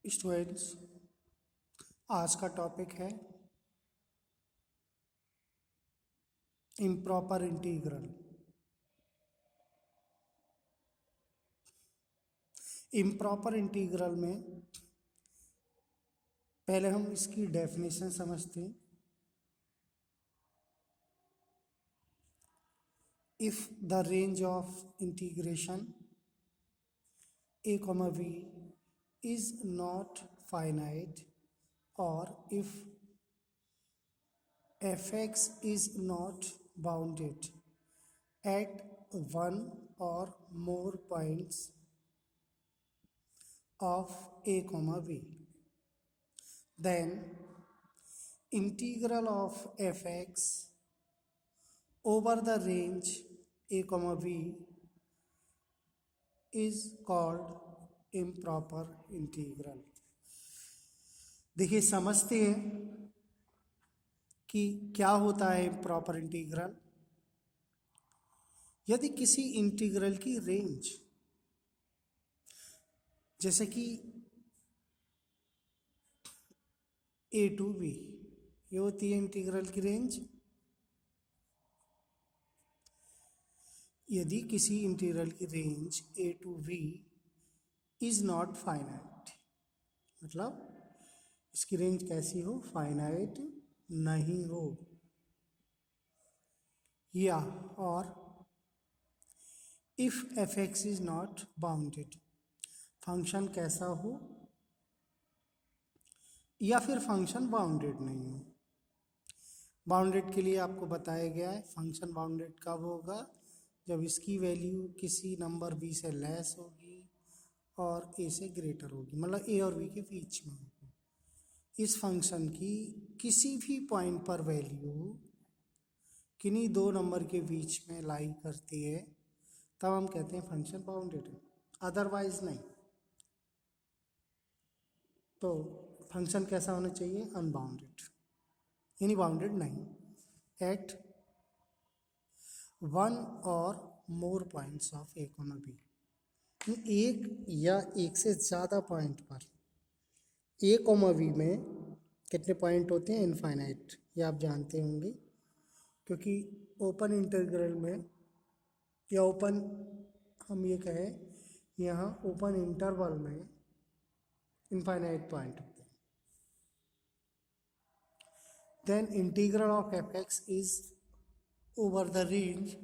Students, आज का topic है इम्प्रॉपर इंटीग्रल। इम्प्रॉपर इंटीग्रल में पहले हम इसकी डेफिनेशन समझते हैं। If the range of integration a comma v is not finite, or if fx is not bounded at one or more points of a comma v, then integral of fx over the range a comma v is called improper integral। देखिए, समझते हैं कि क्या होता है improper integral. यदि किसी integral की रेंज, जैसे कि a टू b, ये होती है इंटीग्रल की रेंज। यदि किसी इंटीग्रल की range a to v is not finite, मतलब इसकी रेंज कैसी हो, फाइनाइट नहीं हो, या और if F x is not bounded, function कैसा हो, या फिर फंक्शन बाउंडेड नहीं हो। बाउंडेड के लिए आपको बताया गया है, फंक्शन बाउंडेड कब होगा, जब इसकी वैल्यू किसी नंबर b से लेस होगी और a से ग्रेटर होगी, मतलब a और b के बीच में होगी। इस फंक्शन की किसी भी पॉइंट पर वैल्यू किन्हीं दो नंबर के बीच में लाई करती है, तब हम कहते हैं फंक्शन बाउंडेड है, अदरवाइज नहीं। तो फंक्शन कैसा होना चाहिए, अनबाउंडेड, यानी बाउंडेड नहीं, एट वन और more points of a comma b, एक या एक से ज़्यादा पॉइंट पर। ए कॉमा बी में कितने पॉइंट होते हैं, इनफाइनाइट, ये आप जानते होंगे, क्योंकि ओपन इंटीग्रल में, या ओपन हम ये कहें यहाँ ओपन इंटरवल में इनफाइनाइट पॉइंट होते हैं। Then integral of f x is over the range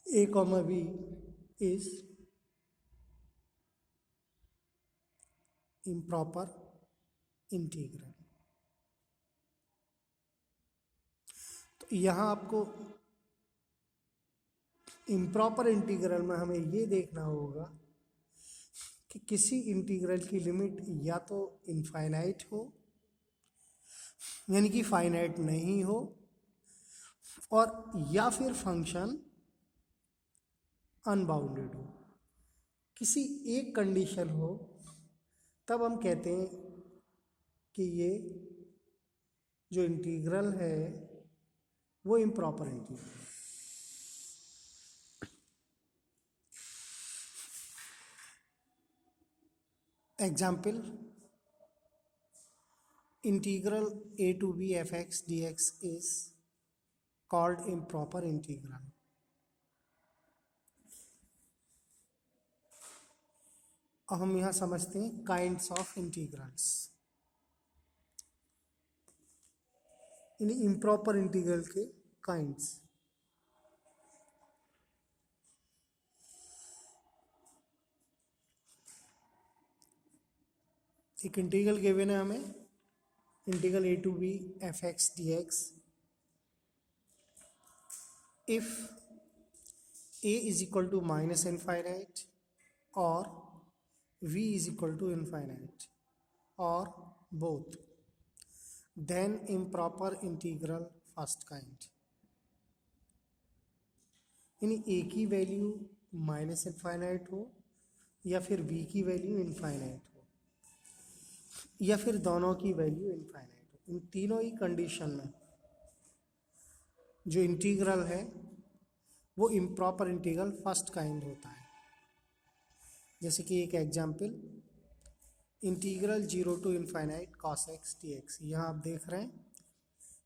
a comma b is improper integral। तो यहाँ आपको इम्प्रॉपर इंटीग्रल में हमें ये देखना होगा कि किसी इंटीग्रल की लिमिट या तो इनफाइनाइट हो, यानी कि फाइनाइट नहीं हो, और या फिर फंक्शन अनबाउंडेड हो। किसी एक कंडीशन हो तब हम कहते हैं कि ये जो इंटीग्रल है वो improper integral. Example, integral a to b fx dx is called improper integral। अब हम यहाँ समझते हैं kinds of integrals. In improper integral के काइंड्स, एक इंटीग्रल गिवन है हमें, integral a to b fx dx, if a is equal to minus infinite or v is equal to infinite or both, then improper integral first kind। यानी a की value minus infinite हो या फिर b की value infinite हो, या फिर दोनों की वैल्यू इनफाइनाइट हो, इन तीनों ही कंडीशन में जो इंटीग्रल है वो इम्प्रॉपर इंटीग्रल फर्स्ट काइंड होता है। जैसे कि एक example, integral 0 to infinite cos x dx। यहाँ आप देख रहे हैं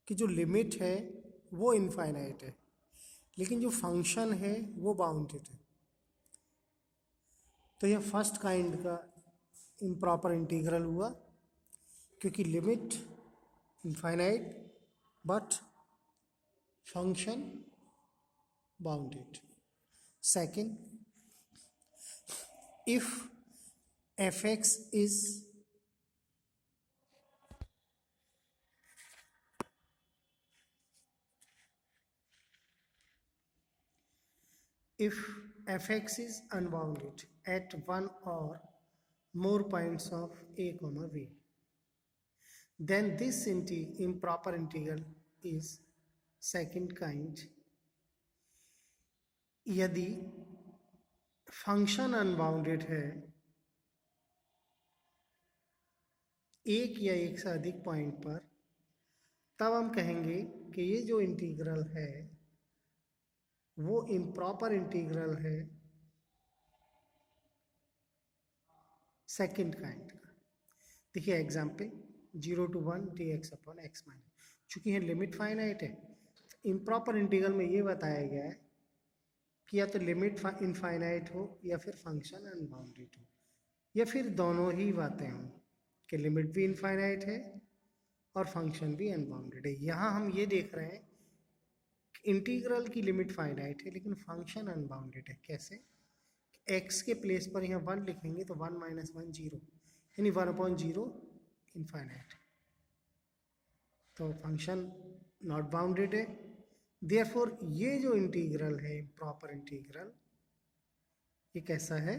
कि जो लिमिट है वो इनफाइनाइट है, लेकिन जो फंक्शन है वो बाउंडेड है। तो यह फर्स्ट काइंड का इम्प्रॉपर इंटीग्रल हुआ, क्योंकि limit infinite but function bounded. Second, if fx is if fx is unbounded at one or more points of a comma b, then this improper integral is second kind। यदि function unbounded है एक या एक से अधिक point पर, तब हम कहेंगे कि ये जो इंटीग्रल है वो इम्प्रॉपर इंटीग्रल है सेकंड काइंड का। देखिए example 0 to 1 dx upon x minus, चूंकि है लिमिट फाइनाइट है, इम्प्रॉपर इंटीग्रल में ये बताया गया है कि या तो लिमिट इनफाइनाइट हो या फिर फंक्शन अनबाउंडेड हो, या फिर दोनों ही बातें हों कि लिमिट भी इनफाइनाइट है और फंक्शन भी अनबाउंडेड है। यहाँ हम ये देख रहे हैं कि इंटीग्रल की लिमिट फाइनाइट है लेकिन फंक्शन अनबाउंडेड है। कैसे? एक्स के प्लेस पर यहाँ 1 लिखेंगे तो 1 माइनस 1 0, यानी 1/0 इनफाइनाइट, तो फंक्शन नॉट बाउंडेड है। देयरफॉर ये जो इंटीग्रल है प्रॉपर इंटीग्रल, ये कैसा है?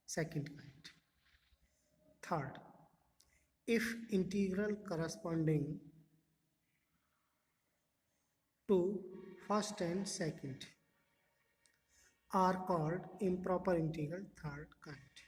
Second kind. Third, if integral corresponding to first and second are called improper integral third kind।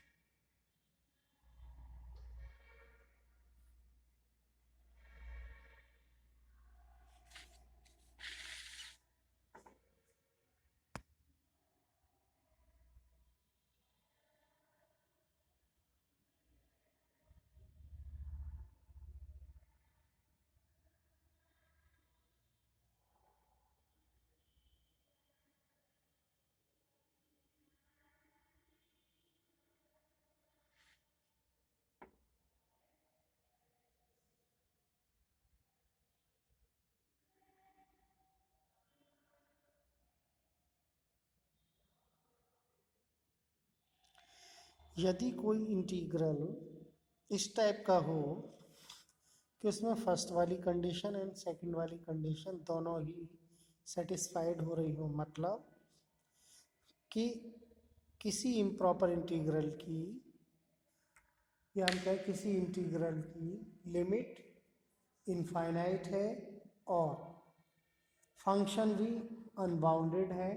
यदि कोई इंटीग्रल इस टाइप का हो कि उसमें फर्स्ट वाली कंडीशन एंड सेकंड वाली कंडीशन दोनों ही सेटिस्फाइड हो रही हो, मतलब कि किसी इम्प्रॉपर इंटीग्रल की, या हम कहें किसी इंटीग्रल की लिमिट इनफाइनाइट है और फंक्शन भी अनबाउंडेड है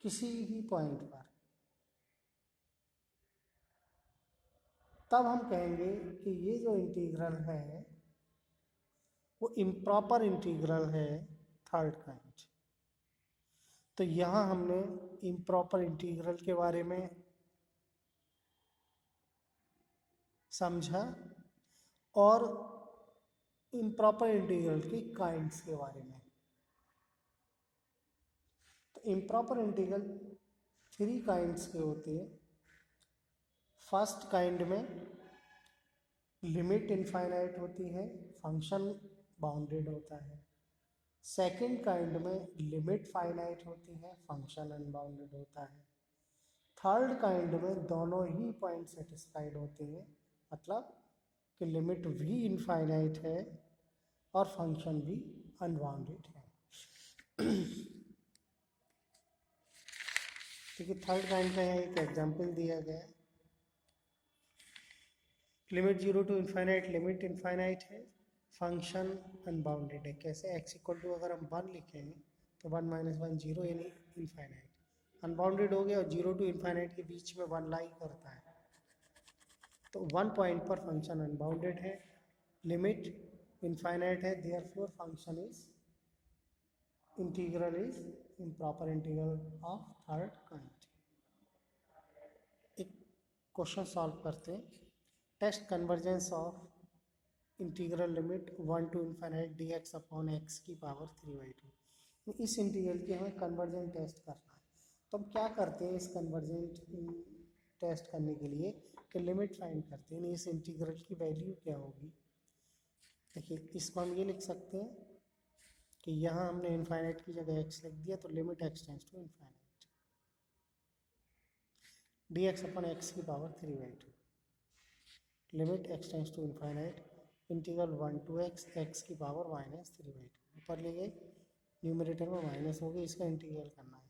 किसी भी पॉइंट पर, तब हम कहेंगे कि ये जो इंटीग्रल है वो इम्प्रॉपर इंटीग्रल है थर्ड काइंड। तो यहाँ हमने इम्प्रॉपर इंटीग्रल के बारे में समझा और इम्प्रॉपर इंटीग्रल की काइंड्स के बारे में। तो इम्प्रॉपर इंटीग्रल 3 काइंड्स के होते हैं। फर्स्ट काइंड में लिमिट इनफाइनाइट होती है, फंक्शन बाउंडेड होता है। सेकंड काइंड में लिमिट फाइनाइट होती है, फंक्शन अनबाउंडेड होता है। थर्ड काइंड में दोनों ही पॉइंट सेटिस्फाइड होते हैं, मतलब कि लिमिट भी इनफाइनाइट है और फंक्शन भी अनबाउंडेड है। ठीक है, थर्ड काइंड का यहाँ एक एग्जांपल दिया गया है। Limit 0 to infinite, limit infinite है, फंक्शन अनबाउंडेड है। कैसे? एक्स इक्वल टू अगर हम 1 लिखें तो 1 माइनस 1 0, यानी इनफाइनाइट। अनबाउंडेड हो गया और 0 टू इनफाइनाइट के बीच में 1 लाई करता है, तो 1 पॉइंट पर फंक्शन अनबाउंडेड है, लिमिट इनफाइनाइट है, therefore function is integral is improper integral of third kind. Question solve करते हैं। Test convergence of integral limit 1 to infinite d x upon x की पावर 3/2। इस इंटीग्रल की हमें कन्वर्जेंट टेस्ट करना है। तो हम क्या करते हैं इस कन्वर्जेंट टेस्ट करने के लिए कि लिमिट फाइंड करते हैं। इस इंटीग्रल की वैल्यू क्या होगी। देखिए इसको हम ये लिख सकते हैं कि यहाँ हमने इन्फाइनाइट की जगह एक्स लिख दिया, तो limit x tends to infinite d x upon x की power 3/2। Limit x tends to infinite integral 1 to x की पावर -3/2। ऊपर ले गए, न्यूमरेटर में माइनस हो गई, इसका इंटीग्रल करना है।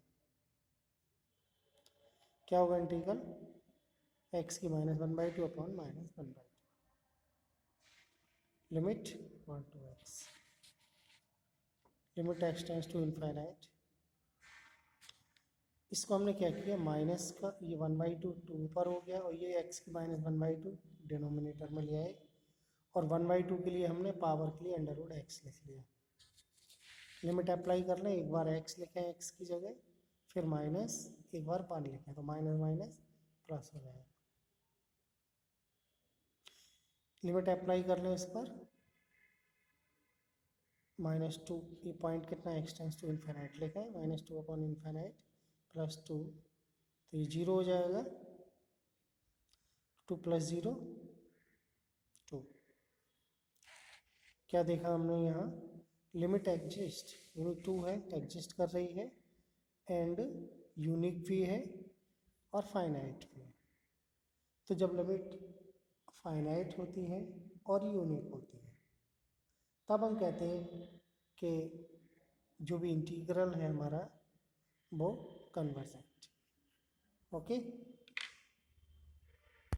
क्या होगा इंटीग्रल एक्स की -1/2 upon -1/2 limit 1 to x limit x tends to infinite. इसको हमने क्या किया, माइनस का ये 1/2 टू ऊपर हो गया और ये x की -1/2 डिनोमिनेटर में ले आए और 1/2 के लिए हमने पावर के लिए अंडर रूट x लिख लिया। लिमिट अप्लाई कर लें, एक बार x लिखें x की जगह, फिर माइनस एक बार 1 लिखें, तो माइनस माइनस प्लस हो जाएगा। लिमिट अप्लाई कर लें इस पर, -2 ये पॉइंट कितना एक्स टेंड्स टू इन्फिनिट लिखा है, -2 अपॉन इन्फिनिट +2, तो ये 0 हो जाएगा। 2 + 0 2। क्या देखा हमने यहाँ, लिमिट एग्जिस्ट यानी 2 है, एग्जिस्ट कर रही है, एंड यूनिक भी है और फाइनाइट भी है। तो जब लिमिट फाइनाइट होती है और यूनिक होती है तब हम कहते हैं कि जो भी इंटीग्रल है हमारा वो कन्वर्जेंट। ओके।